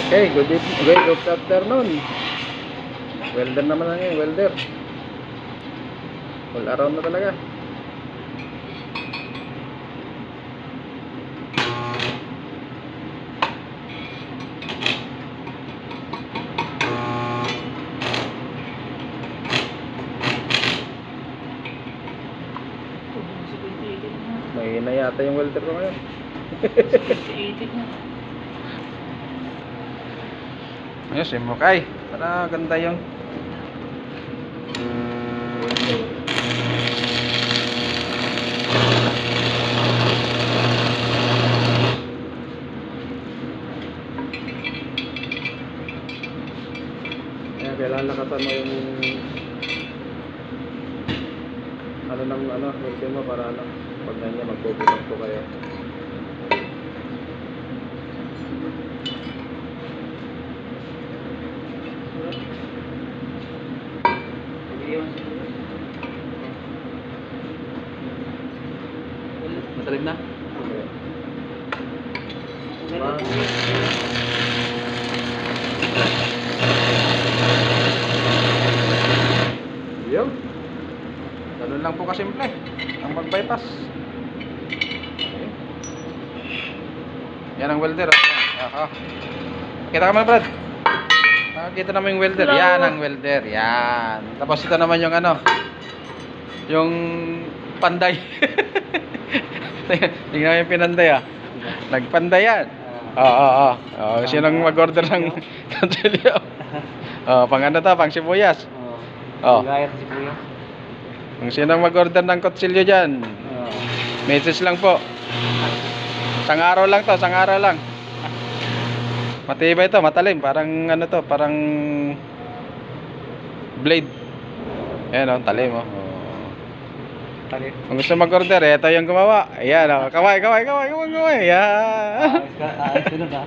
Okay, good afternoon. Welder naman lang eh, welder. All around na talaga. Mahina yata yung welder ko ngayon. Ayos, okay. Para ganda yung kaya kailangan lakasan mo yung welder mo para pag ganyan magpuputok po kayo. Matalim na? Yun. Ganun lang po kasimple ang mag-bypass. Okay. Yan ang welder. Kita ka man, Brad. Nakakita naman yung welder. Hello. Yan ang welder. Yan. Tapos ito naman yung yung panday. Tingnan mo yung pinanday Nagpanday yan. Oo. Sinong mag-order ng kutsilyo? Pang ano to? Pang sibuyas. Gaya si Kuya. Kung sinong mag-order ng kutsilyo dyan, message lang po. Isang araw lang to, isang araw lang. Matibay to, matalim. Parang parang blade. Ayan talim Kung gusto mag-order, ito yung gumawa. Ayan kaway. Ayan. Ayos ka na.